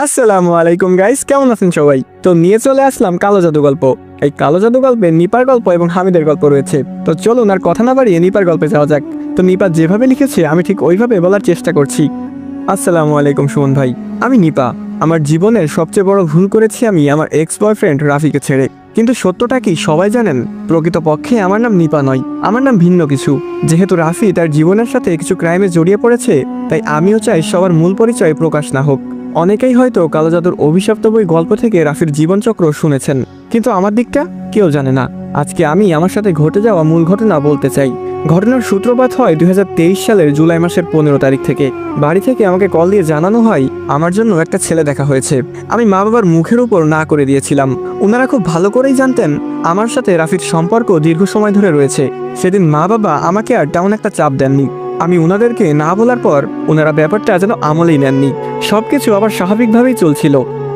আসসালামু আলাইকুম গাইস, কেমন আছেন সবাই? তো নিয়ে চলে আসলাম কালো জাদু গল্প। এই কালো জাদু গল্পে নিপার গল্প এবং হামিদের গল্প রয়েছে। তো চলুন আর কথা না বাড়িয়ে নিপার গল্পে যাওয়া যাক। তো নিপা যেভাবে লিখেছে আমি ঠিক ওইভাবে বলার চেষ্টা করছি। আসসালামু আলাইকুম সুমন ভাই, আমি নিপা। আমার জীবনের সবচেয়ে বড় ভুল করেছি আমি আমার এক্স বয়ফ্রেন্ড রাফিকে ছেড়ে। কিন্তু সত্যটা কি সবাই জানেন? প্রকৃতপক্ষে আমার নাম নিপা নয়, আমার নাম ভিন্ন কিছু। যেহেতু রাফি তার জীবনের সাথে কিছু ক্রাইমে জড়িয়ে পড়েছে, তাই আমিও চাই সবার মূল পরিচয় প্রকাশ না হোক। অনেকেই হয়তো কালো জাদুর অভিশপ্ত বই গল্প থেকে রাফির জীবনচক্র শুনেছেন, কিন্তু আমার দিকটা কেউ জানে না। আজকে আমি আমার সাথে ঘটে যাওয়া মূল ঘটনা বলতে চাই। ঘটনার সূত্রপাত হয় 2023 সালের জুলাই মাসের 15 তারিখ থেকে। বাড়ি থেকে আমাকে কল দিয়ে জানানো হয় আমার জন্য একটা ছেলে দেখা হয়েছে। আমি মা বাবার মুখের উপর না করে দিয়েছিলাম। ওনারা খুব ভালো করেই জানতেন আমার সাথে রাফির সম্পর্ক দীর্ঘ সময় ধরে রয়েছে। সেদিন মা বাবা আমাকে আর তেমন একটা চাপ দেননি। আমি ওনাদেরকে না বলার পর ওনারা ব্যাপারটা যেন আমলেই নেননি। সবকিছু আবার স্বাভাবিকভাবেই চলছিল।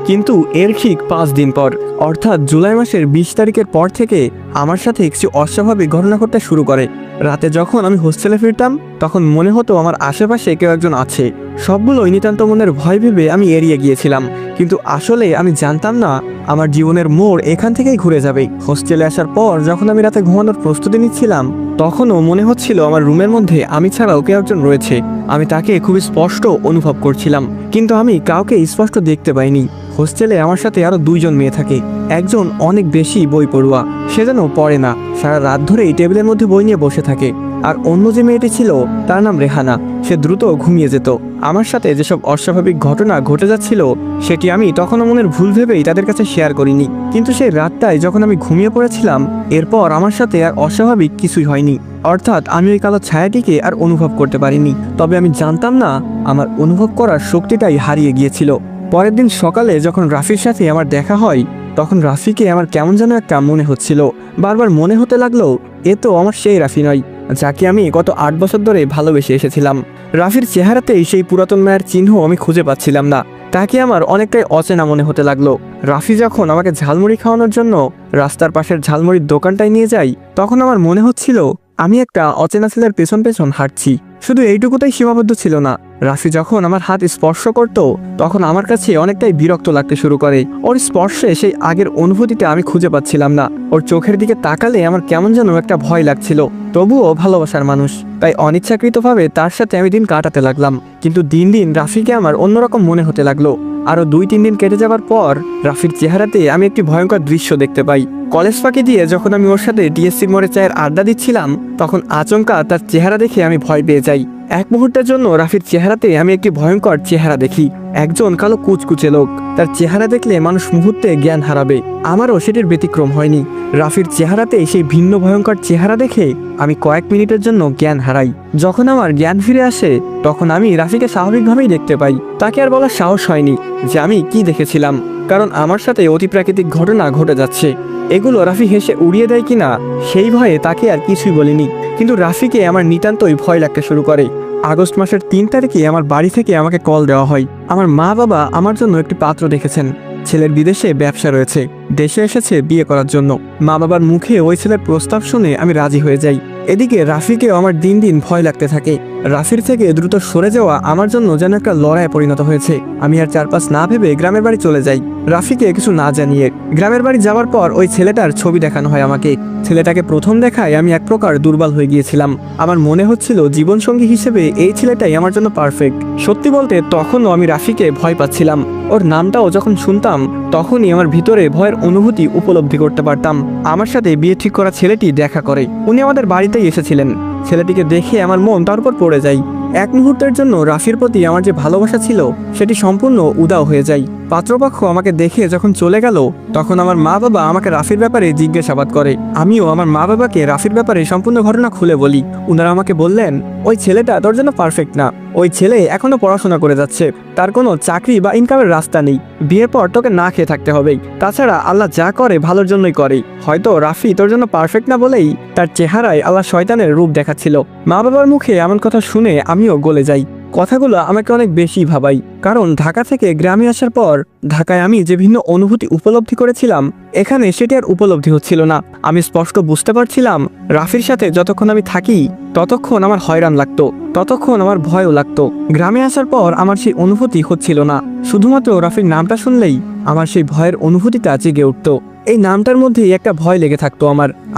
কিন্তু এর ঠিক 5 দিন পর, অর্থাৎ জুলাই মাসের 20 তারিখের পর থেকে আমার সাথে কিছু অস্বাভাবিক ঘটনা ঘটতে শুরু করে। রাতে যখন আমি হোস্টেলে ফিরতাম, তখন মনে হতো আমার আশেপাশে কেউ একজন আছে। সবগুলোই নিতান্ত মনের ভয় ভেবে আমি এড়িয়ে গিয়েছিলাম। কিন্তু আসলে আমি জানতাম না আমার জীবনের মোড় এখান থেকেই ঘুরে যাবে। হোস্টেলে আসার পর যখন আমি রাতে ঘুমানোর প্রস্তুতি নিচ্ছিলাম, তখনও মনে হচ্ছিল আমার রুমের মধ্যে আমি ছাড়াও কেউ একজন রয়েছে। আমি তাকে খুবই স্পষ্ট অনুভব করছিলাম, কিন্তু আমি কাউকে স্পষ্ট দেখতে পাইনি। হোস্টেলে আমার সাথে আরো 2 জন মেয়ে থাকে। একজন অনেক বেশি বই পড়ুয়া, সে যেন পড়ে না, সারা রাত ধরেই টেবিলের মধ্যে বই নিয়ে বসে থাকে। আর অন্য যে মেয়েটি ছিল তার নাম রেহানা, সে দ্রুত ঘুমিয়ে যেত। আমার সাথে যেসব অস্বাভাবিক ঘটনা ঘটে যাচ্ছিল সেটি আমি তখনও মনের ভুল ভেবেই তাদের কাছে শেয়ার করিনি। কিন্তু সেই রাতটায় যখন আমি ঘুমিয়ে পড়েছিলাম, এরপর আমার সাথে আর অস্বাভাবিক কিছুই হয়নি। অর্থাৎ আমি ওই কালো ছায়াটিকে আর অনুভব করতে পারিনি। তবে আমি জানতাম না আমার অনুভব করার শক্তিটাই হারিয়ে গিয়েছিল। পরের দিন সকালে যখন রাফির সাথে আমার দেখা হয়, তখন রাফিকে আমার কেমন যেন একটা মনে হচ্ছিল। বারবার মনে হতে লাগলো এ তো আমার সেই রাফি নয় যাকে আমি গত 8 বছর ধরে ভালোবেসে এসেছিলাম। রাফির চেহারাতেই সেই পুরাতন মায়ের চিহ্ন আমি খুঁজে পাচ্ছিলাম না। তাকে আমার অনেকটাই অচেনা মনে হতে লাগলো। রাফি যখন আমাকে ঝালমুড়ি খাওয়ানোর জন্য রাস্তার পাশের ঝালমুড়ির দোকানটায় নিয়ে যাই, তখন আমার মনে হচ্ছিল আমি একটা অচেনা ছেলের পেছন পেছন হাঁটছি। শুধু এইটুকুতেই সীমাবদ্ধ ছিল না, রাফি যখন আমার হাত স্পর্শ করত, তখন আমার কাছে অনেকটাই বিরক্ত লাগতে শুরু করে। ওর স্পর্শে সেই আগের অনুভূতিটা আমি খুঁজে পাচ্ছিলাম না। ওর চোখের দিকে তাকালে আমার কেমন যেন একটা ভয় লাগছিল। তবুও ভালোবাসার মানুষ, তাই অনিচ্ছাকৃতভাবে তার সাথে আমি দিন কাটাতে লাগলাম। কিন্তু দিন দিন রাফিকে আমার অন্যরকম মনে হতে লাগলো। আরও 2-3 দিন কেটে যাবার পর রাফির চেহারাতে আমি একটি ভয়ঙ্কর দৃশ্য দেখতে পাই। কলেজ ফাঁকি দিয়ে যখন আমি ওর সাথে টিএসসির মোড়ে চায়ের আড্ডা দিচ্ছিলাম, তখন আচমকা তার চেহারা দেখে আমি ভয় পেয়ে যাই। এক মুহূর্তের জন্য রাফির চেহারাতে আমি একটি ভয়ঙ্কর চেহারা দেখি। একজন কালো কুচকুচে লোক। তার চেহারা দেখলে মানুষ মুহূর্তে জ্ঞান হারাবে। আমারও সেটির ব্যতিক্রম হয়নি। রাফির চেহারাতে সেই ভিন্ন ভয়ঙ্কর চেহারা দেখে আমি কয়েক মিনিটের জন্য জ্ঞান হারাই। যখন আমার জ্ঞান ফিরে আসে, তখন আমি রাফিকে স্বাভাবিকভাবেই দেখতে পাই। তাকে আর বলার সাহস হয়নি যে আমি কি দেখেছিলাম, কারণ আমার সাথে অতিপ্রাকৃতিক ঘটনা ঘটে যাচ্ছে। এগুলো রাফি হেসে উড়িয়ে দেয় কিনা সেই ভয়ে তাকে আর কিছুই বলিনি। কিন্তু রাফিকে আমার নিতান্তই ভয় লাগতে শুরু করে। আগস্ট মাসের 3 তারিখে আমার বাড়ি থেকে আমাকে কল দেওয়া হয়। আমার মা বাবা আমার জন্য একটি পাত্র দেখেছেন। ছেলের বিদেশে ব্যবসা রয়েছে, দেশে এসেছে বিয়ে করার জন্য। মা বাবার মুখে ওই ছেলের প্রস্তাব শুনে আমি রাজি হয়ে যাই। এদিকে রাফিকেও আমার দিন দিন ভয় লাগতে থাকে। রাফির থেকে দ্রুত সরে যাওয়া আমার জন্য যেন একটা লড়াইয়ে পরিণত হয়েছে। আমি আর চারপাশ না ভেবে গ্রামের বাড়ি চলে যাই, রাফিকে কিছু না জানিয়ে। গ্রামের বাড়ি যাওয়ার পর ওই ছেলেটার ছবি দেখানো হয় আমাকে। ছেলেটাকে প্রথম দেখায় আমি এক প্রকার দুর্বল হয়ে গিয়েছিলাম। আমার মনে হচ্ছিল জীবনসঙ্গী হিসেবে এই ছেলেটাই আমার জন্য পারফেক্ট। সত্যি বলতে তখনও আমি রাফিকে ভয় পাচ্ছিলাম। ওর নামটাও যখন শুনতাম, তখনই আমার ভিতরে ভয়ের অনুভূতি উপলব্ধি করতে পারতাম। আমার সাথে বিয়ে ঠিক করা ছেলেটি দেখা করে। উনি আমাদের বাড়িতেই এসেছিলেন। ছেলেটিকে দেখে আমার মন তার উপর পড়ে যায়। এক মুহূর্তের জন্য রাফির প্রতি আমার যে ভালোবাসা ছিল সেটি সম্পূর্ণ উধাও হয়ে যায়। পাত্রপক্ষ আমাকে দেখে যখন চলে গেল, তখন আমার মা বাবা আমাকে রাফির ব্যাপারে জিজ্ঞাসাবাদ করে। আমিও আমার মা বাবাকে রাফির ব্যাপারে সম্পূর্ণ ঘটনা খুলে বলি। ওনারা আমাকে বললেন, ওই ছেলেটা তোর জন্য পারফেক্ট না। ওই ছেলে এখনো পড়াশোনা করে যাচ্ছে, তার কোনো চাকরি বা ইনকামের রাস্তা নেই। বিয়ের পর তোকে না খেয়ে থাকতে হবে। তাছাড়া আল্লাহ যা করে ভালোর জন্যই করে। হয়তো রাফি তোর জন্য পারফেক্ট না বলেই তার চেহারায় আল্লাহ শয়তানের রূপ দেখাচ্ছিল। মা বাবার মুখে এমন কথা শুনে আমিও গলে যাই। কথাগুলো আমাকে অনেক বেশি ভাবাই, কারণ ঢাকা থেকে গ্রামে আসার পর ঢাকায় আমি যে ভিন্ন অনুভূতি উপলব্ধি করেছিলাম এখানে সেটি আর উপলব্ধি হচ্ছিল না। আমি স্পষ্ট বুঝতে পারছিলাম রাফির সাথে যতক্ষণ আমি থাকি ততক্ষণ আমার হয়রান লাগতো, ততক্ষণ আমার ভয়ও লাগতো। গ্রামে আসার পর আমার সেই অনুভূতি হচ্ছিল না। শুধুমাত্র রাফির নামটা শুনলেই আমার সেই ভয়ের অনুভূতিটা জেগে উঠত। এই নামটার মধ্যেই একটা ভয় লেগে থাকতো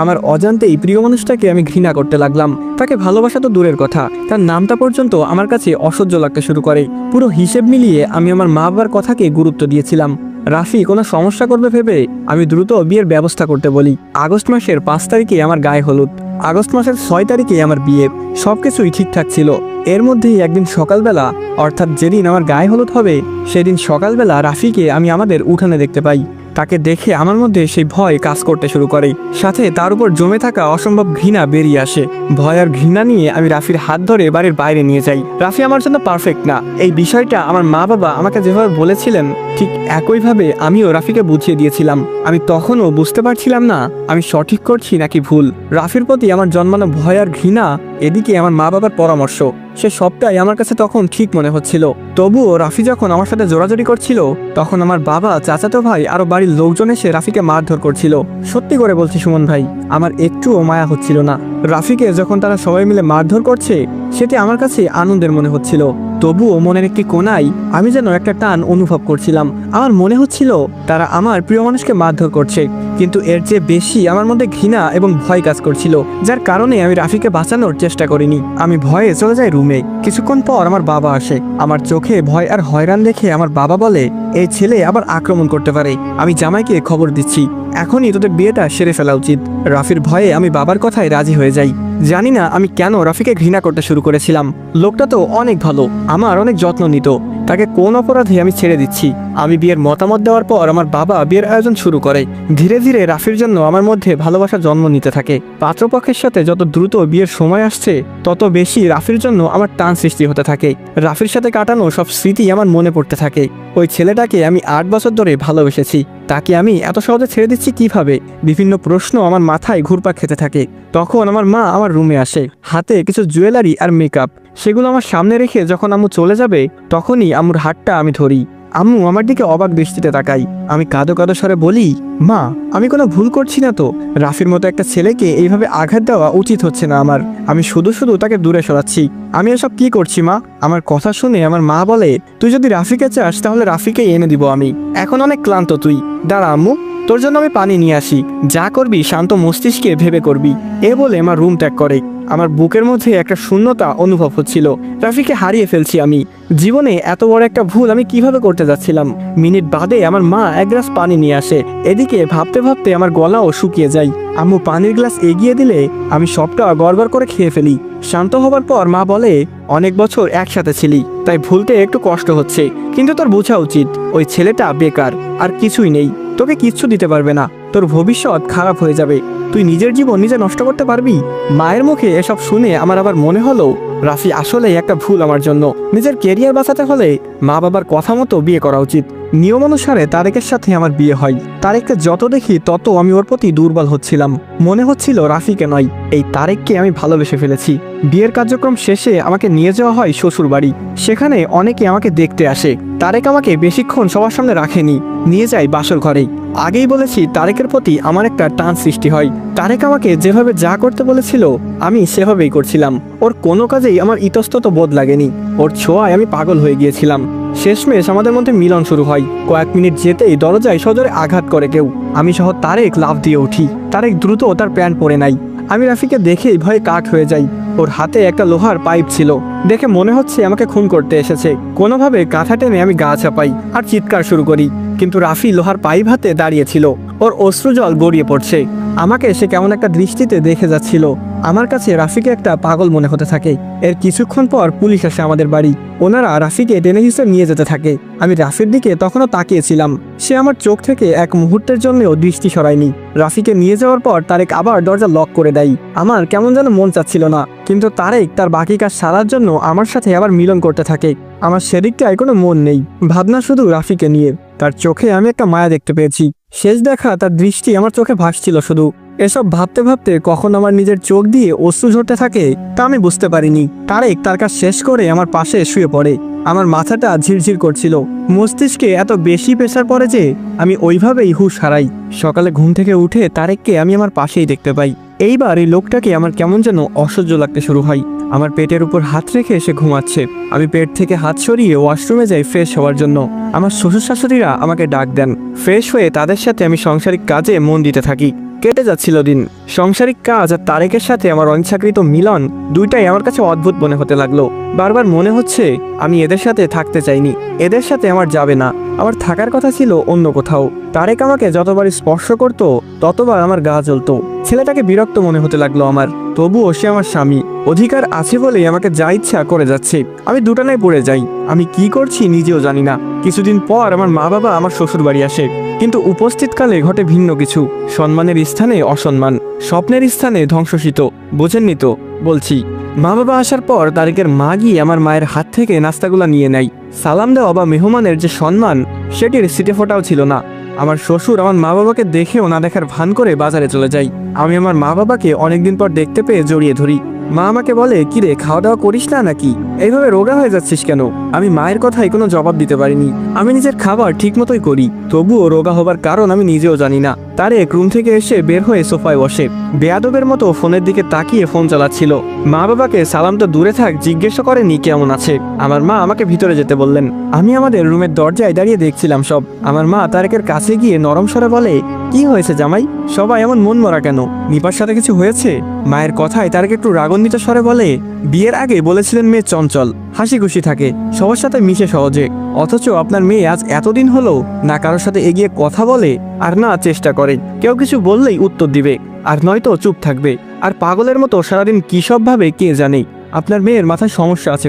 আমার অজান্তেই প্রিয় মানুষটাকে আমি ঘৃণা করতে লাগলাম। তাকে ভালোবাসা তো দূরের কথা, তার নামটা পর্যন্ত আমার কাছে অসহ্য লাগতে শুরু করে। পুরো হিসেব মিলিয়ে আমি আমার মা বাবার কথাকে গুরুত্ব দিয়েছিলাম। রাফি কোনো সমস্যা করবে ভেবে আমি দ্রুত বিয়ের ব্যবস্থা করতে বলি। আগস্ট মাসের 5 তারিখে আমার গায়ে হলুদ, আগস্ট মাসের 6 তারিখে আমার বিয়ে। সবকিছুই ঠিকঠাক ছিল। এর মধ্যেই একদিন সকালবেলা, অর্থাৎ যেদিন আমার গায়ে হলুদ হবে সেদিন সকালবেলা রাফিকে আমি আমাদের উঠানে দেখতে পাই। তাকে দেখে আমার মধ্যে সেই ভয় কাজ করতে শুরু করে, সাথে তার উপর জমে থাকা অসম্ভব ঘৃণা বেরিয়ে আসে। ভয় আর ঘৃণা নিয়ে আমি রাফির হাত ধরে বাড়ির বাইরে নিয়ে যাই। রাফি আমার জন্য পারফেক্ট না, এই বিষয়টা আমার মা বাবা আমাকে যেভাবে বলেছিলেন ঠিক একইভাবে আমিও রাফিকে বুঝিয়ে দিয়েছিলাম। আমি তখনও বুঝতে পারছিলাম না আমি সঠিক করছি নাকি ভুল। রাফির প্রতি আমার জন্মানো ভয় আর ঘৃণা, এদিকে আমার মা বাবার পরামর্শ, সে সবটাই আমার কাছে তখন ঠিক মনে হচ্ছিল। তবুও রাফি যখন আমার সাথে জোরাজোরি করছিল তখন আমার বাবা, চাচাতো ভাই আরো বাড়ির লোকজন এসে রাফিকে মারধর করছিল। সত্যি করে বলছি সুমন ভাই, আমার একটুও মায়া হচ্ছিল না। রাফিকে যখন তারা সবাই মিলে মারধর করছে সেটি আমার কাছে আনন্দের মনে হচ্ছিল। তবুও মনের একটি কোণায় আমি যেন একটা টান অনুভব করছিলাম। আমার মনে হচ্ছিল তারা আমার প্রিয় মানুষকে মারধর করছে, কিন্তু এর চেয়ে বেশি আমার মধ্যে ঘৃণা এবং ভয় কাজ করছিল, যার কারণে আমি রাফিকে বাঁচানোর চেষ্টা করিনি। আমি ভয়ে চলে যাই রুমে। কিছুক্ষণ পর আমার বাবা আসে। আমার চোখে ভয় আর হয়রান দেখে আমার বাবা বলে, এই ছেলে আবার আক্রমণ করতে পারে, আমি জামাইকে খবর দিচ্ছি, এখনই তোদের বিয়েটা সেরে ফেলা উচিত। রাফির ভয়ে আমি বাবার কথায় রাজি হয়ে যাই। জানি না আমি কেন রাফিকে ঘৃণা করতে শুরু করেছিলাম। লোকটা তো অনেক ভালো, আমার অনেক যত্ন নিত, তাকে কোন অপরাধে আমি ছেড়ে দিচ্ছি। আমি বিয়ের মতামত দেওয়ার পর আমার বাবা বিয়ের আয়োজন শুরু করে। ধীরে ধীরে রাফির জন্য আমার মধ্যে ভালোবাসা জন্ম নিতে থাকে। পাত্রপক্ষের সাথে যত দ্রুত বিয়ের সময় আসছে তত বেশি রাফির জন্য আমার টান সৃষ্টি হতে থাকে। রাফির সাথে কাটানো সব স্মৃতি আমার মনে পড়তে থাকে। ওই ছেলেটাকে আমি 8 বছর ধরে ভালোবেসেছি, তাকে আমি এত সহজে ছেড়ে দিচ্ছি কিভাবে? বিভিন্ন প্রশ্ন আমার মাথায় ঘুরপাক খেতে থাকে। তখন আমার মা আমার রুমে আসে, হাতে কিছু জুয়েলারি আর মেকআপ। সেগুলো আমার সামনে রেখে যখন আম্মু চলে যাবে তখনই আম্মুর হাতটা আমি ধরি। আম্মু আমার দিকে অবাক দৃষ্টিতে তাকাই। আমি কাঁদো কাঁদো স্বরে বলি, মা আমি কোনো ভুল করছি না তো? রাফির মতো একটা ছেলেকে এইভাবে আঘাত দেওয়া উচিত হচ্ছে না আমার। আমি শুধু শুধু তাকে দূরে সরাচ্ছি। আমি এসব কি করছি মা? আমার কথা শুনে আমার মা বলে, তুই যদি রাফিকে চাস তাহলে রাফিকে এনে দিব আমি। এখন অনেক ক্লান্ত তুই, দাঁড়া আম্মু, তোর জন্য আমি পানি নিয়ে আসি। যা করবি শান্ত মস্তিষ্কে ভেবে করবি। এ বলে আমার রুম ত্যাগ করে। আমার বুকের মধ্যে একটা শূন্যতা অনুভব হচ্ছিল। রাফিকে হারিয়ে ফেলছি আমি। জীবনে এত বড় একটা ভুল আমি কিভাবে করতে যাচ্ছিলাম? মিনিট বাদে আমার মা এক গ্লাস পানি নিয়ে আসে। এদিকে ভাবতে ভাবতে আমার গলাও শুকিয়ে যায়। আম্মু পানির গ্লাস এগিয়ে দিলে আমি সবটা গড়গড় করে খেয়ে ফেলি। শান্ত হবার পর মা বলে, অনেক বছর একসাথে ছিলি, তাই ভুলতে একটু কষ্ট হচ্ছে, কিন্তু তোর বোঝা উচিত ওই ছেলেটা বেকার, আর কিছুই নেই, তোকে কিচ্ছু দিতে পারবে না, তোর ভবিষ্যৎ খারাপ হয়ে যাবে, তুই নিজের জীবন নিজে নষ্ট করতে পারবি। মায়ের মুখে এসব শুনে আমার আবার মনে হলো রাফি আসলেই একটা ভুল আমার জন্য। নিজের কেরিয়ার বাঁচাতে হলে মা বাবার কথা মতো বিয়ে করা উচিত। নিয়ম অনুসারে তারেকের সাথে আমার বিয়ে হয়। তারেককে যত দেখি তত আমি ওর প্রতি দুর্বল হচ্ছিলাম। মনে হচ্ছিল রাফিকে নয়, এই তারেককে আমি ভালোবেসে ফেলেছি। বিয়ের কার্যক্রম শেষে আমাকে নিয়ে যাওয়া হয় শ্বশুর বাড়ি। সেখানে অনেকে আমাকে দেখতে আসে। তারেক আমাকে বেশিক্ষণ সবার সামনে রাখেনি, নিয়ে যায় বাসর ঘরে। আগেই বলেছি তারেকের প্রতি আমার একটা টান সৃষ্টি হয়। তারেক আমাকে যেভাবে যা করতে বলেছিল আমি সেভাবেই করছিলাম। ওর কোনো কাজেই আমার ইতস্তত বোধ লাগেনি। ওর ছোঁয়ায় আমি পাগল হয়ে গিয়েছিলাম। শেষমেশ আমাদের মধ্যে মিলন শুরু হয়। কয়েক মিনিট যেতেই দরজায় সজোরে আঘাত করে কেউ। আমি সহ তারেক লাফ দিয়ে উঠি। তারেক দ্রুত তার প্যান্ট পরে নাই। আমি রাফিকে দেখেই ভয়ে কাঠ হয়ে যাই। ওর হাতে একটা লোহার পাইপ ছিল, দেখে মনে হচ্ছে আমাকে খুন করতে এসেছে। কোনোভাবে কাঁথা টেনে আমি গা চাপাই আর চিৎকার শুরু করি, কিন্তু রাফি লোহার পাইপ হাতে দাঁড়িয়েছিল। ওর অশ্রুজল গড়িয়ে পড়ছে। আমাকে সে কেমন একটা দৃষ্টিতে দেখে যাচ্ছিল। আমার কাছে রাফিকে একটা পাগল মনে হতে থাকে। এর কিছুক্ষণ পর পুলিশ আসে আমাদের বাড়ি। ওনারা রাফিকে টেনে হিসেবে নিয়ে যেতে থাকে। আমি রাফির দিকে তখনও তাকিয়েছিলাম। সে আমার চোখ থেকে এক মুহূর্তের জন্যও দৃষ্টি সরায়নি। রাফিকে নিয়ে যাওয়ার পর তারেক আবার দরজা লক করে দেয়। আমার কেমন যেন মন চাচ্ছিল না, কিন্তু তারেক তার বাকি কাজ সারার জন্য আমার সাথে আবার মিলন করতে থাকে। আমার সেদিকটায় কোনো মন নেই, ভাবনা শুধু রাফিকে নিয়ে। তার চোখে আমি একটা মায়া দেখতে পেয়েছি। শেষ দেখা তার দৃষ্টি আমার চোখে ভাসছিল শুধু। এসব ভাবতে ভাবতে কখন আমার নিজের চোখ দিয়ে অশ্রু ঝরতে থাকে তা আমি বুঝতে পারিনি। তারেক তার কাজ শেষ করে আমার পাশে শুয়ে পড়ে। আমার মাথাটা ঝিরঝির করছিল, মস্তিষ্কে এত বেশি প্রেসার পড়ে যে আমি ওইভাবেই হুঁশ হারাই। সকালে ঘুম থেকে উঠে তারেককে আমি আমার পাশেই দেখতে পাই। এইবার এই লোকটাকে আমার কেমন যেন অসহ্য লাগতে শুরু হয়। আমার পেটের উপর হাত রেখে এসে ঘুমাচ্ছে। আমি পেট থেকে হাত সরিয়ে ওয়াশরুমে যাই ফ্রেশ হওয়ার জন্য। আমার শ্বশুর শাশুড়িরা আমাকে ডাক দেন। ফ্রেশ হয়ে তাদের সাথে আমি সাংসারিক কাজে মন দিতে থাকি। কেটে যাচ্ছিল দিন। সাংসারিক কাজ আর তারেকের সাথে আমার অনিচ্ছাকৃত মিলন দুইটাই আমার কাছে অদ্ভুত মনে হতে লাগলো। বারবার মনে হচ্ছে আমি এদের সাথে থাকতে চাইনি, এদের সাথে আমার যাবে না, আমার থাকার কথা ছিল অন্য কোথাও। তারেক আমাকে যতবার স্পর্শ করত ততবার আমার গা জ্বলতো। ছেলেটাকে বিরক্ত মনে হতে লাগলো আমার, তবুও সে আমার স্বামী, অধিকার আছে বলেই আমাকে যা ইচ্ছা করে যাচ্ছে। আমি দুটানায় পড়ে যাই, আমি কি করছি নিজেও জানি না। কিছুদিন পর আমার মা বাবা আমার শ্বশুর বাড়ি আসে, কিন্তু উপস্থিতকালে ঘটে ভিন্ন কিছু। সম্মানের স্থানে অসম্মান, স্বপ্নের স্থানে ধ্বংসশীত। বোঝেননি তো বলছি। মা বাবা আসার পর তারেকের মা গিয়ে আমার মায়ের হাত থেকে নাস্তাগুলা নিয়ে নেয়। সালাম দেওয়া বা মেহমানের যে সম্মান সেটির সিটে ফোটাও ছিল না। আমার শ্বশুর আমার মা বাবাকে দেখেও না দেখার ভান করে বাজারে চলে যাই। আমি আমার মা বাবাকে অনেকদিন পর দেখতে পেয়ে জড়িয়ে ধরি। মা আমাকে বলে, কিরে খাওয়া দাওয়া করিস না নাকি, এইভাবে রোগা হয়ে যাচ্ছিস কেন? আমি মায়ের কথায় কোনো জবাব দিতে পারিনি। আমি নিজের খাবার ঠিক মতোই করি, তবুও রোগা হবার কারণ আমি নিজেও জানি না। তারেক রুম থেকে এসে বের হয়ে সোফায় বসে বেয়াদবের মতো ফোনের দিকে তাকিয়ে ফোন চালাচ্ছিল। মা বাবাকে সালাম তো দূরে থাক, জিজ্ঞেস করেনি কেমন আছে। আমার মা আমাকে ভিতরে যেতে বললেন। আমি আমাদের রুমের দরজায় দাঁড়িয়ে দেখছিলাম সব। আমার মা তারেকের কাছে গিয়ে নরম স্বরে বলে, কি হয়েছে জামাই, সবাই এমন মন মরা কেন? নিপার সাথে কিছু হয়েছে? মায়ের কথায় তারেক একটু রাগান্বিত স্বরে বলে, বিয়ের আগে বলেছিলেন মেয়ে চঞ্চল, হাসি খুশি থাকে, সবার সাথে মিশে সহজে, অথচ আপনার মেয়ে আজ এতদিন হলো না কারোর সাথে এগিয়ে কথা বলে আর না চেষ্টা করে। কেউ কিছু বললেই উত্তর দিবে, আর নয়তো চুপ থাকবে। আর পাগলের মতো সারাদিন কী সব ভাবে কে জানে। আপনার মেয়ের মাথায় সমস্যা আছে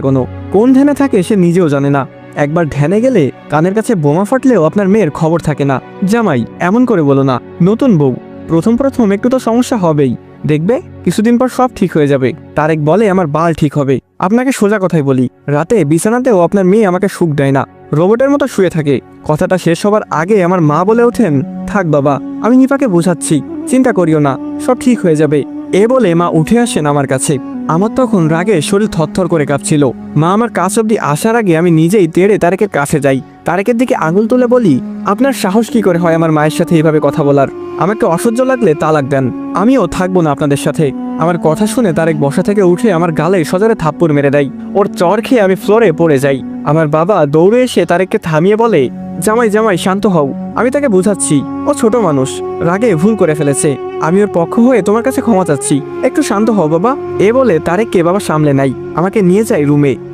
কোন ধ্যানে থাকে সে নিজেও জানে না। একবার ধ্যানে গেলে কানের কাছে বোমা ফাটলেও আপনার মেয়ের খবর থাকে না। জামাই এমন করে বলো না, নতুন বউ, প্রথম একটু তো সমস্যা হবেই, দেখবে কিছুদিন পর সব ঠিক হয়ে যাবে। তারেক বলে আমার বাল ঠিক হবে। আপনাকে সোজা কথাই বলি, রাতে বিছানাতেও আপনার মেয়ে আমাকে সুখ দেয় না, রোবটের মতো শুয়ে থাকে। কথাটা শেষ হবার আগে আমার মা বলে ওঠেন, থাক বাবা, আমি নিপাকে বোঝাচ্ছি, চিন্তা করিও না, সব ঠিক হয়ে যাবে। এ বলে মা উঠে আসেন আমার কাছে। আমার তখন রাগে শরীর থরথর করে কাঁপছিল। মা আমার কাছ অব্দি আসার আগে আমি নিজেই তেড়ে তারেকের কাছে যাই। তারেকের দিকে আঙুল তুলে বলি, আপনার সাহস কি করে হয় আমার মায়ের সাথে এইভাবে কথা বলার? আমাকে অসহ্য লাগলে তালাক দেন, আমিও থাকবো না আপনাদের সাথে। আমার কথা শুনে তারেক বসা থেকে উঠে আমার গালে সজোরে থাপ্পড় মেরে দেয়। ওর চর খেয়ে আমি ফ্লোরে পড়ে যাই। আমার বাবা দৌড়ে এসে তারেককে থামিয়ে বলে, জামাই শান্ত হও, আমি তাকে বুঝাচ্ছি, ও ছোট মানুষ, রাগে ভুল করে ফেলেছে, আমি ওর পক্ষ হয়ে তোমার কাছে ক্ষমা চাচ্ছি, একটু শান্ত হও বাবা। এ বলে তারেককে বাবা সামলে নাই, আমাকে নিয়ে যায়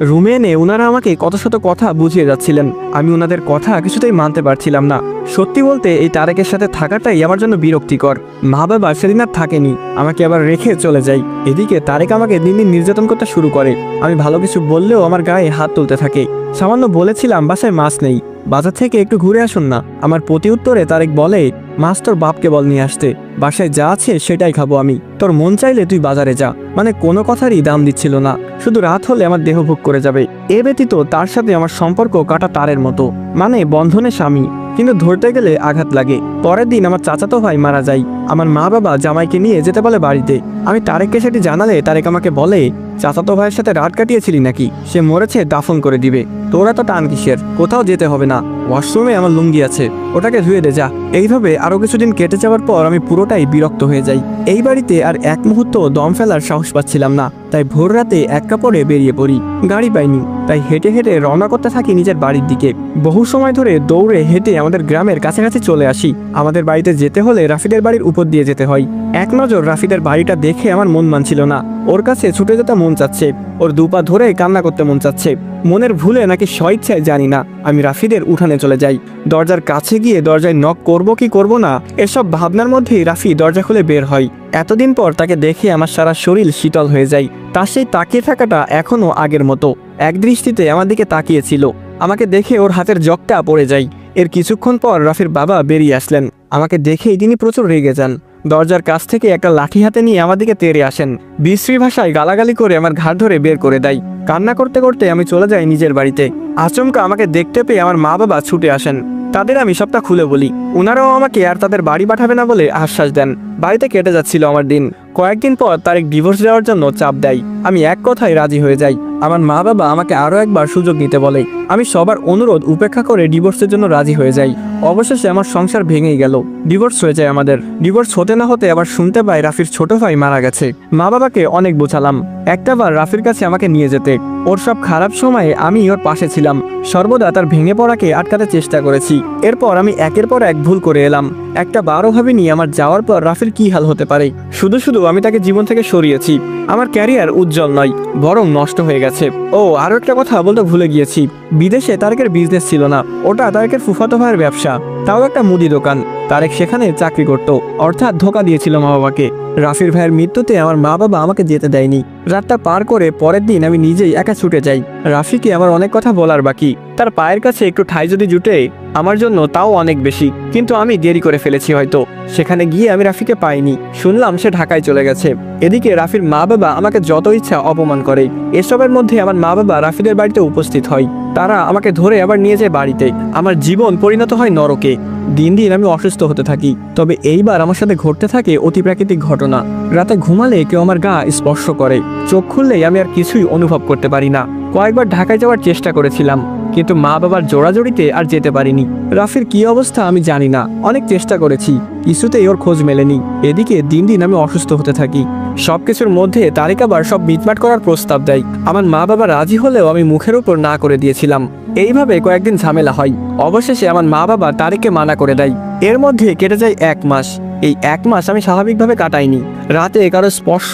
রুমে এনে ওনারা আমাকে কত শত কথা বুঝিয়ে যাচ্ছিলেন। আমি ওনাদের কথা কিছুতেই মানতে পারছিলাম না। সত্যি বলতে এই তারেকের সাথে থাকাটাই আমার জন্য বিরক্তিকর। মা বাবা সেদিন আর থাকেনি, আমাকে আবার রেখে চলে যাই। এদিকে তারেক আমাকে দিন দিন নির্যাতন করতে শুরু করে। আমি ভালো কিছু বললেও আমার গায়ে হাত তুলতে থাকে। সামান্য বলেছিলাম বাসায় মাছ নেই, বাজার থেকে একটু ঘুরে আসুন না। আমার প্রতি উত্তরে তারেক বলে, মাছ তোর বাপকে বল নিয়ে আসতে, বাসায় যা আছে সেটাই খাবো আমি, তোর মন চাইলে তুই বাজারে যা। মানে কোনো কথারই দাম দিচ্ছিল না, শুধু রাত হলে আমার দেহ ভোগ করে যাবে। এ ব্যতীত তার সাথে আমার সম্পর্ক কাটা তারের মতো, মানে বন্ধনে স্বামী, কিন্তু ধরতে গেলে আঘাত লাগে। পরের দিন আমার চাচাতো ভাই মারা যায়। আমার মা বাবা জামাইকে নিয়ে যেতে বলে বাড়িতে। আমি তারেককে সেটি জানালে তারেক আমাকে বলে, চাচাতো ভাইয়ের সাথে রাত কাটিয়েছিলি নাকি? সে মরেছে, দাফন করে দিবে, তোরা তো টান কিসের, কোথাও যেতে হবে না, ওয়াশরুমে আমার লুঙ্গি আছে, ওটাকে ধুয়ে দে যা। এইভাবে আরো কিছুদিন কেটে যাওয়ার পর আমি পুরোটাই বিরক্ত হয়ে যাই। এই বাড়িতে আর এক মুহূর্ত দম ফেলার সাহস পাচ্ছিলাম না, তাই ভোর রাতে এক কাপড়ে বেরিয়ে পড়ি। গাড়ি পাইনি, তাই হেঁটে হেঁটে রওনা করতে থাকি নিজের বাড়ির দিকে। বহু সময় ধরে দৌড়ে হেঁটে আমাদের গ্রামের কাছাকাছি চলে আসি। আমাদের বাড়িতে যেতে হলে রাফিদের বাড়ির উপর দিয়ে যেতে হয়। এক নজর রাফিদের বাড়িটা দেখে আমার মন মানছিল না, ওর কাছে ছুটে যেতে মন চাচ্ছে, ওর দুপা ধরে কান্না করতে মন চাচ্ছে। মনের ভুলে নাকি স্বইচ্ছায় জানি না আমি রাফিদের উঠানে চলে যাই। দরজার কাছে গিয়ে দরজায় নক করব কি করব না এসব ভাবনার মধ্যেই রাফি দরজা খুলে বের হয়। এতদিন পর তাকে দেখে আমার সারা শরীর শীতল হয়ে যায়। তার সেই তাকিয়ে থাকাটা এখনো আগের মতো এক দৃষ্টিতে আমার দিকে তাকিয়েছিল। আমাকে দেখে ওর হাতের জগটা পড়ে যায়। এর কিছুক্ষণ পর রাফির বাবা বেরিয়ে আসলেন। আমাকে দেখেই তিনি প্রচুর রেগে যান। দরজার কাছ থেকে একটা লাঠি হাতে নিয়ে আমার দিকে তেড়ে আসেন। বিশ্রী ভাষায় গালাগালি করে আমার ঘাড় ধরে বের করে দেয়। কান্না করতে করতে আমি চলে যাই নিজের বাড়িতে। আচমকা আমাকে দেখতে পেয়ে আমার মা বাবা ছুটে আসেন। তাদের আমি সবটা খুলে বলি। ওনারাও আমাকে আর তাদের বাড়ি পাঠাবে না বলে আশ্বাস দেন। বাড়িতে কেটে যাচ্ছিল আমার দিন। কয়েকদিন পর তারেক ডিভোর্স দেওয়ার জন্য চাপ দেয়। আমি এক কথায় রাজি হয়ে যাই। আমার মা বাবা আমাকে আরও একবার সুযোগ নিতে বলে। আমি সবার অনুরোধ উপেক্ষা করে ডিভোর্সের জন্য রাজি হয়ে যাই। অবশেষে আমার সংসার ভেঙেই গেল। ডিভোর্স হয়ে যায় আমাদের। ডিভোর্স হতে না হতে আবার শুনতে পাই রাফির ছোট ভাই মারা গেছে। মা বাবাকে অনেক বোঝালাম একটাবার রাফির কাছে আমাকে নিয়ে যেতে। ওর সব খারাপ সময়ে আমি ওর পাশে ছিলাম। সর্বদা তার ভেঙে পড়াকে আটকাতে চেষ্টা করেছি। এরপর আমি একের পর এক ভুল করে এলাম। একটা বারও ভাবিনি আমার যাওয়ার পর রাফির কি হাল হতে পারে। শুধু শুধু আমি তাকে জীবন থেকে সরিয়েছি। আমার ক্যারিয়ার উজ্জ্বল নয়, বরং নষ্ট হয়ে গেছে। ও আরও একটা কথা বলতে ভুলে গিয়েছি। বিদেশে তারেকের বিজনেস ছিল না, ওটা তারেকের ফুফাতো ভাইয়ের ব্যবসা, তাও একটা মুদি দোকান। তারেক সেখানে চাকরি করত, অর্থাৎ ধোকা দিয়েছিল মা বাবাকে। রাফির ভাইয়ের মৃত্যুতে আমার মা বাবা আমাকে যেতে দেয়নি। রাতটা পার করে পরের দিন আমি নিজেই একা ছুটে যাই। রাফিকে আমার অনেক কথা বলার বাকি। তার পায়ের কাছে একটু ঠাঁই যদি জুটে আমার জন্য তাও অনেক বেশি, কিন্তু আমি দেরি করে ফেলেছি হয়তো। সেখানে গিয়ে আমি রাফিকে পাইনি। শুনলাম সে ঢাকায় চলে গেছে। এদিকে রাফির মা বাবা আমাকে যত ইচ্ছা অপমান করে। এসবের মধ্যে আমার মা বাবা রাফিদের বাড়িতে উপস্থিত হয়। তারা আমাকে ধরে আবার নিয়ে যায় বাড়িতে। আমার জীবন পরিণত হয় নরকে। দিন দিন আমি অসুস্থ হতে থাকি। তবে এইবার আমার সাথে ঘটতে থাকে অতিপ্রাকৃতিক ঘটনা। রাতে ঘুমালে কেউ আমার গা স্পর্শ করে। চোখ খুললেই আমি আর কিছুই অনুভব করতে পারি না। কয়েকবার ঢাকায় যাওয়ার চেষ্টা করেছিলাম, কিন্তু মা বাবার জোড়াজড়িতে আর যেতে পারিনি। রাফির কি অবস্থা আমি জানি না। অনেক চেষ্টা করেছি, কিছুতেই ওর খোঁজ মেলেনি। এদিকে দিন দিন আমি অসুস্থ হতে থাকি। সবকিছুর মধ্যে তারেক আবার সব মিটমাট করার প্রস্তাব দেয়। আমার মা বাবা রাজি হলেও আমি মুখের উপর না করে দিয়েছিলাম। এইভাবে কয়েকদিন ঝামেলা হয়। অবশেষে আমার মা বাবা তারেককে মানা করে দেয়। এর মধ্যে কেটে যায় 1 মাস। এই 1 মাস আমি স্বাভাবিকভাবে কাটাইনি। রাতে কারো স্পর্শ,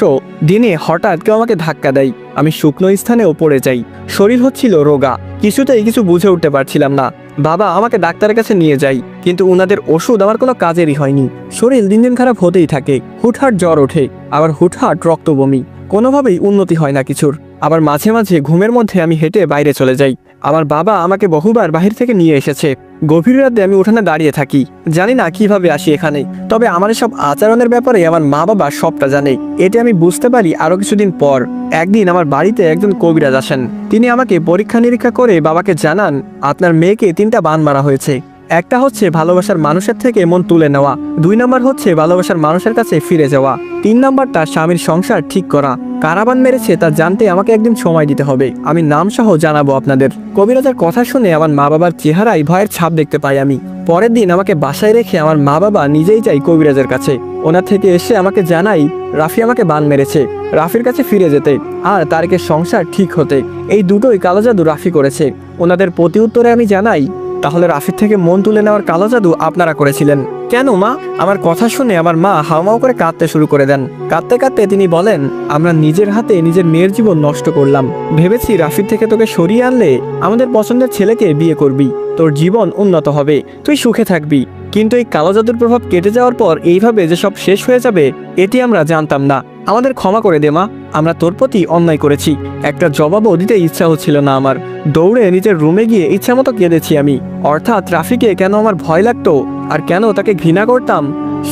দিনে হঠাৎ কেউ আমাকে ধাক্কা দেয়। আমি শুকনো স্থানেও পড়ে যাই। শরীর হচ্ছিল রোগা, কিছুতেই কিছু বুঝে উঠতে পারছিলাম না। বাবা আমাকে ডাক্তারের কাছে নিয়ে যায়, কিন্তু ওনাদের ওষুধ আমার কোনো কাজেরই হয়নি। শরীর দিন দিন খারাপ হতেই থাকে। হুটহাট জ্বর ওঠে, আবার হুটহাট রক্ত বমি। কোনোভাবেই উন্নতি হয় না কিছুর। আবার মাঝে মাঝে ঘুমের মধ্যে আমি হেঁটে বাইরে চলে যাই। আমার বাবা আমাকে বহুবার বাহির থেকে নিয়ে এসেছে। গভীর রাতে আমি উঠানে দাঁড়িয়ে থাকি। জানি না কিভাবে আসি এখানে। তবে আমার সব আচরণের ব্যাপারে আমার মা বাবা সবটা জানে। এটা আমি বুঝতে পারি আরো কিছুদিন পর। একদিন আমার বাড়িতে একজন কবিরাজ আসেন। তিনি আমাকে পরীক্ষা নিরীক্ষা করে বাবাকে জানান, আপনার মেয়েকে 3টা বান মারা হয়েছে। একটা হচ্ছে ভালোবাসার মানুষের থেকে মন তুলে নেওয়া, 2 নাম্বার হচ্ছে ভালোবাসার মানুষের কাছে ফিরে যাওয়া, 3 নাম্বারটা স্বামীর সংসার ঠিক করা। কারাবান মেরেছে তা জানতে আমাকে একদিন সময় দিতে হবে। আমি নাম সহ জানাবো আপনাদের। কবিরাজের কথা শুনে আমার মা বাবার চেহারায় ভয়ের ছাপ দেখতে পাই আমি। পরের দিন আমাকে বাসায় রেখে আমার মা বাবা নিজেই যায় কবিরাজের কাছে। ওনার থেকে এসে আমাকে জানাই রাফি আমাকে বান মেরেছে, রাফির কাছে ফিরে যেতে আর তারেকের সংসার ঠিক হতে। এই দুটোই কালো জাদু রাফি করেছে। ওনাদের প্রতি উত্তরে আমি জানাই, তাহলে রাফির থেকে মন তুলে নেওয়ার কালো জাদু আপনারা করেছিলেন কেন মা? আমার কথা শুনে আমার মা হাউমাউ করে কাঁদতে শুরু করে দেন। কাঁদতে কাঁদতে তিনি বলেন, আমরা নিজের হাতে নিজের মেয়ের জীবন নষ্ট করলাম। ভেবেছি রাফির থেকে তোকে সরিয়ে আনলে আমাদের পছন্দের ছেলেকে বিয়ে করবি, তোর জীবন উন্নত হবে, তুই সুখে থাকবি। কিন্তু এই কালো জাদুর প্রভাব কেটে যাওয়ার পর এইভাবে যে সব শেষ হয়ে যাবে এটি আমরা জানতাম না। আমাদের ক্ষমা করে দে মা, আমরা তোর প্রতি অন্যায় করেছি। একটা জবাবও দিতে ইচ্ছা হচ্ছিল না আমার। দৌড়ে নিজের রুমে গিয়ে ইচ্ছা মতো কেঁদেছি আমি। অর্থাৎ রাফিকে কেন আমার ভয় লাগতো আর কেন তাকে ঘৃণা করতাম,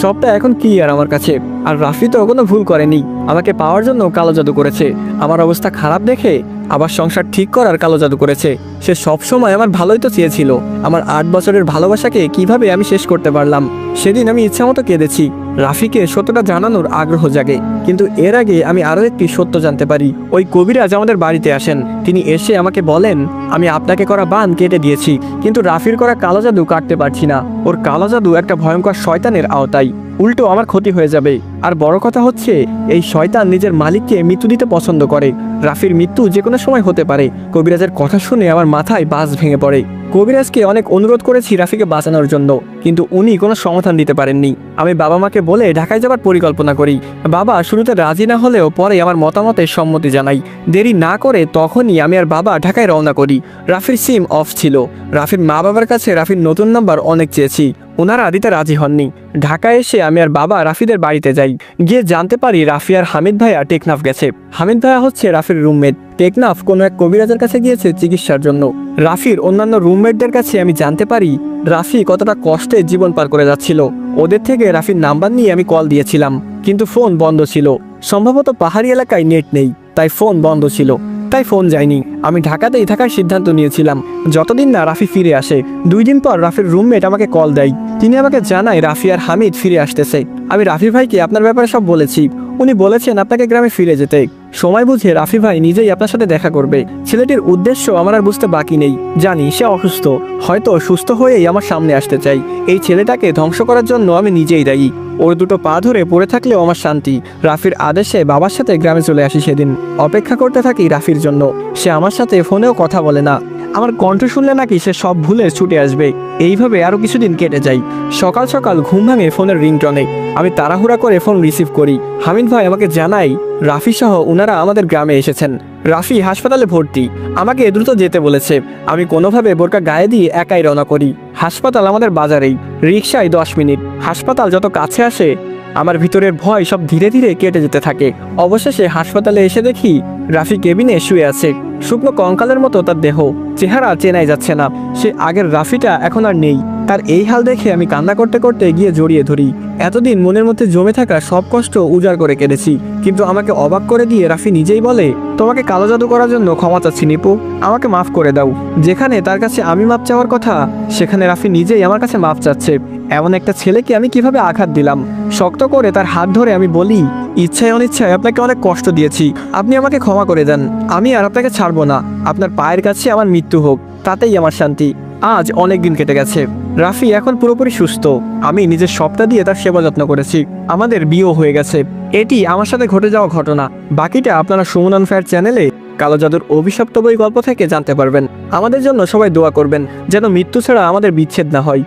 সবটা এখন ক্লিয়ার আমার কাছে। আর রাফি তো কোনো ভুল করেনি, আমাকে পাওয়ার জন্য কালো জাদু করেছে। আমার অবস্থা খারাপ দেখে আবার সংসার ঠিক করার কালো জাদু করেছে। সে সবসময় আমার ভালোই তো চেয়েছিল। আমার 8 বছরের ভালোবাসাকে কিভাবে আমি শেষ করতে পারলাম? সেদিন আমি ইচ্ছামতো কেঁদেছি। রাফিকে সত্যটা জানানোর আগ্রহ জাগে। কিন্তু এর আগে আমি আরও একটি সত্য জানতে পারি। ওই কবিরাজ আমাদের বাড়িতে আসেন। তিনি এসে আমাকে বলেন, আমি আপনাকে করা বান কেটে দিয়েছি, কিন্তু রাফির করা কালো জাদু কাটতে পারছি না। ওর কালো জাদু একটা ভয়ঙ্কর শয়তানের আওতায়, উল্টো আমার ক্ষতি হয়ে যাবে। আর বড় কথা হচ্ছে, এই শয়তান নিজের মালিককে মৃত্যু দিতে পছন্দ করে। রাফির মৃত্যু যে কোনো সময় হতে পারে। কবিরাজের কথা শুনে আমার মাথায় বাজ ভেঙে পড়ে। কবিরাজকে অনেক অনুরোধ করেছি রাফিকে বাঁচানোর জন্য, কিন্তু উনি কোনো সমাধান দিতে পারেননি। আমি বাবা মাকে বলে ঢাকায় যাবার পরিকল্পনা করি। বাবা শুরুতে রাজি না হলেও পরে আমার মতামতে সম্মতি জানাই। দেরি না করে তখনই আমি আর বাবা ঢাকায় রওনা করি। রাফির সিম অফ ছিল। রাফির মা বাবার কাছে রাফির নতুন নাম্বার অনেক চেয়েছি, ওনারা দিতে রাজি হননি। ঢাকায় এসে আমি আর বাবা রাফিদের বাড়িতে যাই। গিয়ে জানতে পারি রাফি আর হামিদ ভাইয়া টেকনাফ গেছে। হামিদ ভাইয়া হচ্ছে রাফির রুমমেট। টেকনাফ কোনো এক কবিরাজের কাছে গিয়েছে চিকিৎসার জন্য। রাফির অন্যান্য রুমমেটদের কাছে আমি জানতে পারি রাফি কতটা কষ্টে জীবন পার করে যাচ্ছিল। ওদের থেকে রাফির নাম্বার নিয়ে আমি কল দিয়েছিলাম, কিন্তু ফোন বন্ধ ছিল। সম্ভবত পাহাড়ি এলাকায় নেট নেই, তাই ফোন বন্ধ ছিল। তাই ফোন যায়নি। আমি ঢাকাতেই থাকার সিদ্ধান্ত নিয়েছিলাম যতদিন না রাফি ফিরে আসে। 2 দিন পর রাফির রুমমেট আমাকে কল দেয়। তিনি আমাকে জানায় রাফি আর হামিদ ফিরে আসতেছে। আমি রাফি ভাইকে আপনার ব্যাপারে সব বলেছি। উনি বলেছেন আপনাকে গ্রামে ফিরে যেতে। সময় বুঝে রাফি ভাই নিজেই আপনার সাথে দেখা করবে। ছেলেটির উদ্দেশ্য আমার আর বুঝতে বাকি নেই। জানি সে অসুস্থ, হয়তো সুস্থ হয়েই আমার সামনে আসতে চাই। এই ছেলেটাকে ধ্বংস করার জন্য আমি নিজেই দায়ী। ওর দুটো পা ধরে পড়ে থাকলেও আমার শান্তি। রাফির আদেশে বাবার সাথে গ্রামে চলে আসি। সেদিন অপেক্ষা করতে থাকি রাফির জন্য। সে আমার সাথে ফোনেও কথা বলে না। আমার কণ্ঠ শুনলে নাকি সে সব ভুলে ছুটে আসবে। এইভাবে আরও কিছুদিন কেটে যায়। সকাল সকাল ঘুম ভাঙে ফোনের রিংটনে। আমি তাড়াহুড়া করে ফোন রিসিভ করি। হামিদ ভাই আমাকে জানাই রাফি সহ ওনারা আমাদের গ্রামে এসেছেন। রাফি হাসপাতালে ভর্তি, আমাকে দ্রুত যেতে বলেছে। আমি কোনোভাবে বোরকা গায়ে দিয়ে একাই রওনা করি। হাসপাতাল আমাদের বাজারেই, রিকশায় 10 মিনিট। হাসপাতাল যত কাছে আসে আমার ভিতরের ভয় সব ধীরে ধীরে কেটে যেতে থাকে। অবশেষে হাসপাতালে এসে দেখি রাফি কেবিনে শুয়ে আছে। শুকনো কঙ্কালের মতো তার দেহ, চেহারা চেনাই যাচ্ছে না। সে আগের রাফিটা এখন আর নেই। তার এই হাল দেখে আমি কান্না করতে করতে গিয়ে জড়িয়ে ধরি। এতদিন মনের মধ্যে জমে থাকা সব কষ্ট উজাড় করে কেঁদেছি, কিন্তু আমাকে অবাক করে দিয়ে রাফি নিজেই বলে, তোমাকে কালো জাদু করার জন্য ক্ষমা চাচ্ছি নিপু, আমাকে মাফ করে দাও। যেখানে তার কাছে আমি মাপ চাওয়ার কথা, সেখানে রাফি নিজেই আমার কাছে মাপ চাচ্ছে। এমন একটা ছেলেকে আমি কিভাবে আঘাত দিলাম। শক্ত করে তার হাত ধরে আমি বলি, ইচ্ছায় অনিচ্ছায় আপনাকে অনেক কষ্ট দিয়েছি, আপনি আমাকে ক্ষমা করে দেন। আমি আর আপনাকে ছাড়বো না। আপনার পায়ের কাছে আমার মৃত্যু হোক, তাতেই আমার শান্তি। আজ অনেক দিন কেটে গেছে। রাফি এখন পুরোপুরি সুস্থ। আমি নিজের সবটা দিয়ে তার সেবা যত্ন করেছি। আমাদের বিয়েও হয়ে গেছে। এটি আমার সাথে ঘটে যাওয়া ঘটনা। বাকিটা আপনারা সুমন ফেয়ার চ্যানেলে কালো জাদুর অভিশপ্ত বই গল্প থেকে জানতে পারবেন। আমাদের জন্য সবাই দোয়া করবেন যেন মৃত্যু ছাড়া আমাদের বিচ্ছেদ না হয়।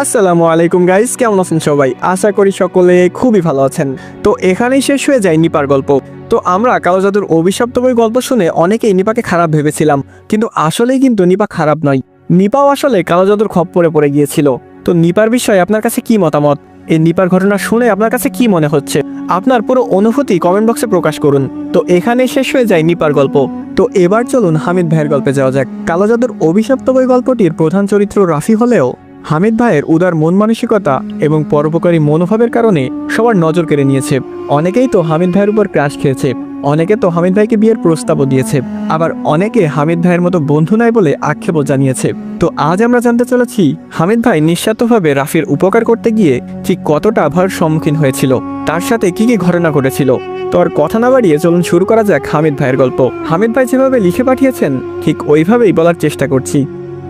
আসসালামু আলাইকুম গাইস, কেমন আছেন সবাই? আশা করি সকলে খুবই ভালো আছেন। তো এখানেই শেষ হয়ে যায় নিপার গল্প। তো আমরা কালো জাদুর অভিশপ্ত বই গল্প শুনে অনেকেই নিপাকে খারাপ ভেবেছিলাম, কিন্তু আসলেই কিন্তু নিপা খারাপ নয়। নিপাও আসলে কালো জাদুর খপ্পরে পড়ে গিয়েছিল। তো নিপার বিষয়ে আপনার কাছে কি মতামত? এই নিপার ঘটনা শুনে আপনার কাছে কি মনে হচ্ছে? আপনার পুরো অনুভূতি কমেন্ট বক্সে প্রকাশ করুন। তো এখানে শেষ হয়ে যায় নিপার গল্প। তো এবার চলুন হামিদ ভাইয়ের গল্পে যাওয়া যাক। কালো জাদুর অভিশপ্ত বই গল্পটির প্রধান চরিত্র রাফি হলেও হামিদ ভাইয়ের উদার মন মানসিকতা এবং পরোপকারী মনোভাবের কারণে সবার নজর কেড়ে নিয়েছে। অনেকেই তো হামিদ ভাইয়ের উপর ক্রাশ খেয়েছে, অনেকে তো হামিদ ভাইকে বিয়ের প্রস্তাবও দিয়েছে, আবার অনেকে হামিদ ভাইয়ের মতো বন্ধু নাই বলে আক্ষেপও জানিয়েছে। তো আজ আমরা জানতে চলেছি হামিদ ভাই নিঃস্বার্থভাবে রাফির উপকার করতে গিয়ে ঠিক কতটা ভয়ের সম্মুখীন হয়েছিল, তার সাথে কি কি ঘটনা ঘটেছিল। তো আর কথা না বাড়িয়ে চলুন শুরু করা যাক হামিদ ভাইয়ের গল্প। হামিদ ভাই যেভাবে লিখে পাঠিয়েছেন ঠিক ওইভাবেই বলার চেষ্টা করছি।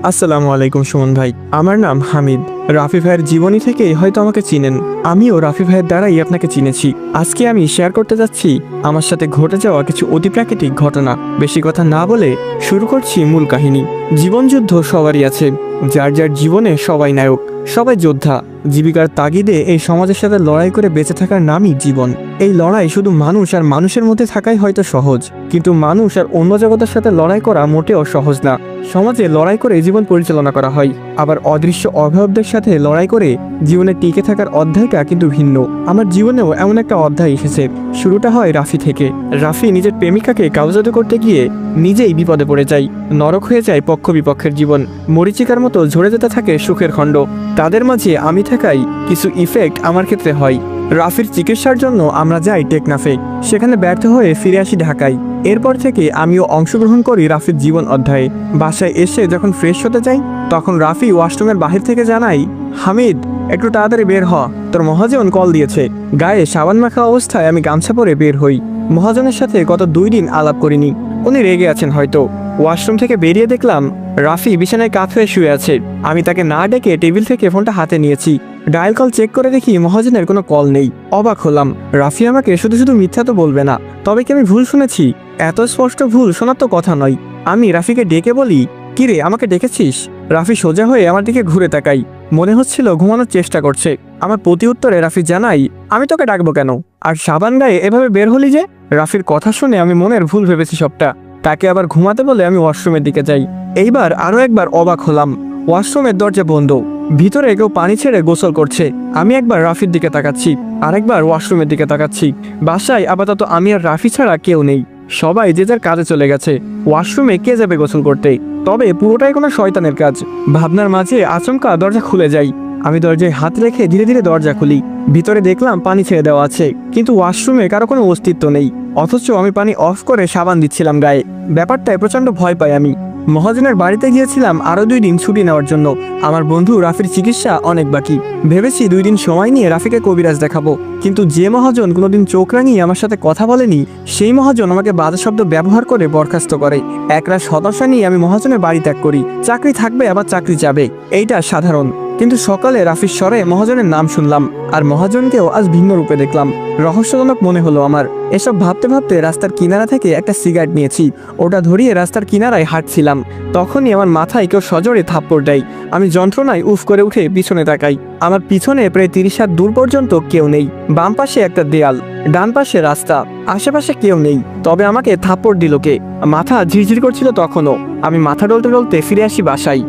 আসসালামু আলাইকুম সুমন ভাই, আমার নাম হামিদ। রাফি ভাইয়ের জীবনী থেকেই হয়তো আমাকে চিনেন। আমিও রাফি ভাইয়ের দ্বারাই আপনাকে চিনেছি। আজকে আমি শেয়ার করতে যাচ্ছি আমার সাথে ঘটে যাওয়া কিছু অতিপ্রাকৃতিক ঘটনা। বেশি কথা না বলে শুরু করছি মূল কাহিনী। জীবনযুদ্ধ সবারই আছে, যার যার জীবনে সবাই নায়ক, সবাই যোদ্ধা। জীবিকার তাগিদে এই সমাজের সাথে লড়াই করে বেঁচে থাকার নামই জীবন। এই লড়াই শুধু মানুষ আর মানুষের মধ্যে থাকাই হয়তো সহজ, কিন্তু মানুষ আর অন্য জগতের সাথে লড়াই করা মোটেও সহজ না। সমাজে লড়াই করে জীবন পরিচালনা করা হয়, আবার অদৃশ্য অভাবদের সাথে লড়াই করে জীবনে টিকে থাকার অধ্যায়টা কিন্তু ভিন্ন। আমার জীবনেও এমন একটা অধ্যায় এসেছে। শুরুটা হয় রাফি থেকে। রাফি নিজের প্রেমিকাকে কালো জাদু করতে গিয়ে নিজেই বিপদে পড়ে যায়। নরক হয়ে যায় পক্ষ বিপক্ষের জীবন। মরিচিকার মতো ঝরে যেতে থাকে সুখের খণ্ড। তাদের মাঝে আমি থাকাই কিছু ইফেক্ট আমার ক্ষেত্রে হয়। রাফির চিকিৎসার জন্য আমরা যাই টেকনাফে, সেখানে ব্যর্থ হয়ে ফিরে আসি ঢাকায়। এরপর থেকে আমিও অংশগ্রহণ করি রাফির জীবন অধ্যায়ে। বাসায় এসে যখন ফ্রেশ হতে যাই, তখন রাফি ওয়াশরুমের বাহির থেকে জানাই, হামিদ একটু তাড়াতাড়ি বের হ, তোর মহাজন কল দিয়েছে। গায়ে সাবান মাখা অবস্থায় আমি গামছা পরে বের হই। মহাজনের সাথে গত 2 দিন আলাপ করিনি, উনি রেগে আছেন হয়তো। ওয়াশরুম থেকে বেরিয়ে দেখলাম রাফি বিছানায় কাত হয়ে শুয়ে আছে। আমি তাকে না ডেকে টেবিল থেকে ফোনটা হাতে নিয়েছি। ডায়াল কল চেক করে দেখি মহাজনের কোনো কল নেই। অবাক হলাম, রাফি আমাকে শুধু শুধু মিথ্যা তো বলবে না। তবে কি আমি ভুল শুনেছি? এত স্পষ্ট ভুল শোনার তো কথা নয়। আমি রাফিকে ডেকে বলি, কিরে আমাকে ডেকেছিস? রাফি সোজা হয়ে আমার দিকে ঘুরে তাকাই, মনে হচ্ছিল ঘুমানোর চেষ্টা করছে। আমার প্রতি উত্তরে রাফি জানাই, আমি তোকে ডাকবো কেন? আর সাবান গায়ে এভাবে বের হলি যে? রাফির কথা শুনে আমি মনের ভুল ভেবেছি সবটা। তাকে আবার ঘুমাতে বলে আমি ওয়াশরুমের দিকে যাই। এইবার আরো একবার অবাক হলাম, ওয়াশরুমের দরজা বন্ধ, ভিতরে কেউ পানি ছেড়ে গোসল করছে। আমি একবার রাফির দিকে তাকাচ্ছি, আরেকবার ওয়াশরুমের দিকে তাকাচ্ছি। বাসায় আপাতত আমি আর রাফি ছাড়া কেউ নেই, সবাই যে যার কাজে চলে গেছে। ওয়াশরুমে কে যাবে গোসল করতে? তবে পুরোটাই কোনো শয়তানের কাজ। ভাবনার মাঝে আচমকা দরজা খুলে যায়। আমি দরজায় হাত রেখে ধীরে ধীরে দরজা খুলি। ভিতরে দেখলাম পানি ছেড়ে দেওয়া আছে, কিন্তু ওয়াশরুমে কারো কোনো অস্তিত্ব নেই। অথচ আমি পানি অফ করে সাবান দিচ্ছিলাম গায়ে। ব্যাপারটায় প্রচণ্ড ভয় পাই আমি। মহাজনের বাড়িতে গিয়েছিলাম আরও 2 দিন ছুটি নেওয়ার জন্য। আমার বন্ধু রাফির চিকিৎসা অনেক বাকি। ভেবেছি 2 দিন সময় নিয়ে রাফিকে কবিরাজ দেখাবো, কিন্তু যে মহাজন কোনোদিন চোখ রাঙিয়ে আমার সাথে কথা বলেনি, সেই মহাজন আমাকে বাজে শব্দ ব্যবহার করে বরখাস্ত করে। একরাশ হতাশা নিয়ে আমি মহাজনের বাড়ি ত্যাগ করি। চাকরি থাকবে আবার চাকরি যাবে, এইটা সাধারণ। কিন্তু সকালে রাফির স্বরে মহাজনের নাম শুনলাম, আর মহাজনকেও আজ ভিন্ন রূপে দেখলাম। রহস্যজনক মনে হলো আমার। এসব ভাবতে ভাবতে রাস্তার কিনারা থেকে একটা সিগারেট নিয়েছি, ওটা ধরিয়ে রাস্তার কিনারায় হাঁটছিলাম। তখনই আমার মাথায় কেউ সজোরে থাপ্পড় দেয়। আমি যন্ত্রণায় উফ করে উঠে পিছনে তাকাই। আমার পিছনে প্রায় 30 হাত দূর পর্যন্ত কেউ নেই। বাম পাশে একটা দেয়াল, ডান পাশে রাস্তা, আশেপাশে কেউ নেই। তবে আমাকে থাপ্পড় দিল কে? মাথা ঝিরঝির করছিল তখনও। আমি মাথা ডলতে ডলতে ফিরে আসি বাসায়।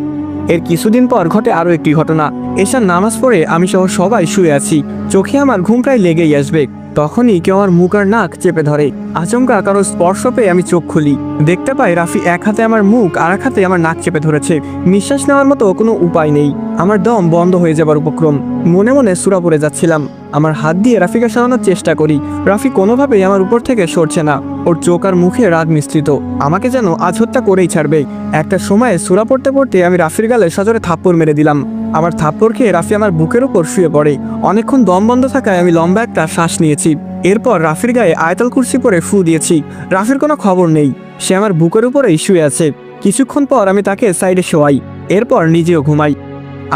এর কিছুদিন পর ঘটে আরও একটি ঘটনা। এশার নামাজ পড়ে আমি সহ সবাই শুয়ে আছি। চোখে আমার ঘুম প্রায় লেগেই আসবে। তখনই কেউ আমার মুখ আর নাক চেপে ধরে। আচমকা কারো স্পর্শ পেয়ে আমি চোখ খুলি। দেখতে পাই রাফি এক হাতে আমার মুখ আর এক হাতে আমার নাক চেপে ধরেছে। নিঃশ্বাস নেওয়ার মতো কোনো উপায় নেই। আমার দম বন্ধ হয়ে যাবার উপক্রম। মনে মনে সূরা পড়ে যাচ্ছিলাম। আমার হাত দিয়ে রাফিকে সরানোর চেষ্টা করি। রাফি কোনোভাবেই আমার উপর থেকে সরছে না। ওর চোখ আর মুখে রাগ মিশ্রিত। আমাকে যেন আজ হত্যা করেই ছাড়বে। একটা সময়ে সূরা পড়তে পড়তে আমি রাফির গালে সজোরে থাপ্পড় মেরে দিলাম। আমার থাপ্পড় খেয়ে রাফি আমার বুকের উপর শুয়ে পড়ে। অনেকক্ষণ দম বন্ধ থাকায় আমি লম্বা একটা শ্বাস নিয়েছি। এরপর রাফির গায়ে আয়াতুল কুরসি পরে ফু দিয়েছি। রাফির কোনো খবর নেই, সে আমার বুকের উপরেই শুয়ে আছে। কিছুক্ষণ পর আমি তাকে সাইডে শোয়াই, এরপর নিজেও ঘুমাই।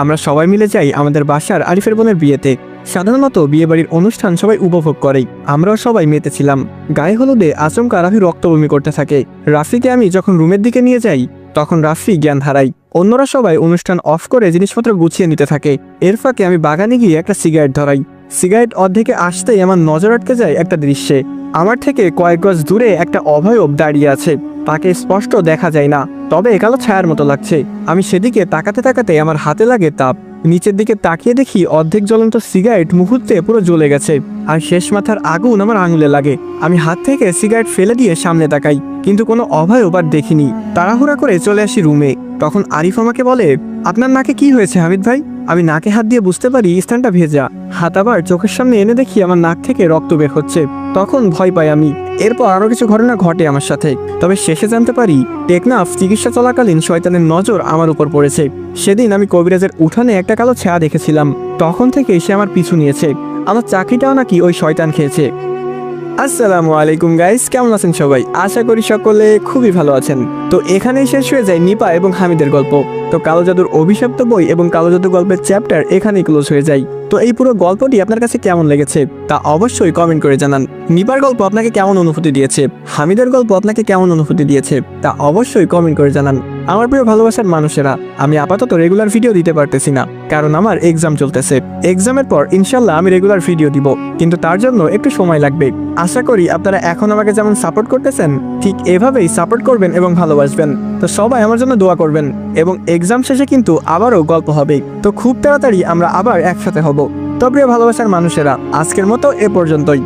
আমরা সবাই মিলে যাই আমাদের বাসার আরিফের বোনের বিয়েতে। সাধারণত বিয়েবাড়ির অনুষ্ঠান সবাই উপভোগ করে, আমরাও সবাই মেতেছিলাম। গায়ে হলুদে আচমকা রাফি রক্তবমি করতে থাকে। রাফিকে আমি যখন রুমের দিকে নিয়ে যাই, তখন রাফি জ্ঞান হারায়। অন্যরা সবাই অনুষ্ঠান অফ করে জিনিসপত্র গুছিয়ে নিতে থাকে। এর ফাঁকে আমি বাগানে গিয়ে একটা সিগারেট ধরাই। সিগারেট অর্ধেকে আসতেই আমার নজর আটকে যায় একটা দৃশ্যে। আমার থেকে কয়েক গজ দূরে একটা অভয়ব দাঁড়িয়ে আছে। তাকে স্পষ্ট দেখা যায় না, তবে কালো ছায়ার মতো লাগছে। আমি সেদিকে তাকাতে তাকাতে আমার হাতে লাগে তাপ। নিচের দিকে তাকিয়ে দেখি অর্ধেক জ্বলন্ত সিগারেট মুহূর্তে পুরো জ্বলে গেছে, আর শেষ মাথার আগুন আমার আঙুলে লাগে। আমি হাত থেকে সিগারেট ফেলে দিয়ে সামনে তাকাই, কিন্তু কোনো অভয়ব আর দেখিনি। তাড়াহুড়া করে চলে আসি রুমে। তখন আরিফ আমাকে বলে, আপনার নাকে কি হয়েছে হামিদ ভাই? আমি নাকে হাত দিয়ে বুঝতে পারি স্থানটা ভেজা। হাত আবার চোখের সামনে এনে দেখি আমার নাক থেকে রক্ত বের হচ্ছে। তখন ভয় পাই আমি। এরপর আরও কিছু ঘটনা ঘটে আমার সাথে। তবে শেষে জানতে পারি টেকনাফ চিকিৎসা চলাকালীন শয়তানের নজর আমার উপর পড়েছে। সেদিন আমি কবিরাজের উঠানে একটা কালো ছায়া দেখেছিলাম। তখন থেকেই সে আমার পিছু নিয়েছে। আমার চাকরিটাও নাকি ওই শয়তান খেয়েছে। আসসালামু আলাইকুম গাইস, কেমন আছেন সবাই? আশা করি সকলে খুবই ভালো আছেন। তো এখানেই শেষ হয়ে যায় নিপা এবং হামিদের গল্প। তো কালো জাদুর অভিশপ্ত বই এবং কালো জাদু গল্পের চ্যাপ্টার এখানেই ক্লোজ হয়ে যায়। তো এই পুরো গল্পটি আপনার কাছে কেমন লেগেছে তা অবশ্যই কমেন্ট করে জানান। নিপার গল্প আপনাকে কেমন অনুভূতি দিয়েছে, হামিদের গল্প আপনাকে কেমন অনুভূতি দিয়েছে তা অবশ্যই কমেন্ট করে জানান। আমার প্রিয় ভালোবাসার মানুষেরা, আমি আপাতত রেগুলার ভিডিও দিতে পারতেছি না, কারণ আমার এক্সাম চলতেছে। এক্সামের পর ইনশাল্লাহ আমি রেগুলার ভিডিও দিব, কিন্তু তার জন্য একটু সময় লাগবে। আশা করি আপনারা এখন আমাকে যেমন সাপোর্ট করতেছেন, ঠিক এভাবেই সাপোর্ট করবেন এবং ভালোবাসবেন। তো সবাই আমার জন্য দোয়া করবেন, এবং এক্সাম শেষে কিন্তু আবারও গল্প হবে। তো খুব তাড়াতাড়ি আমরা আবার একসাথে হব। তো প্রিয় ভালোবাসার মানুষেরা, আজকের মতো এ পর্যন্তই।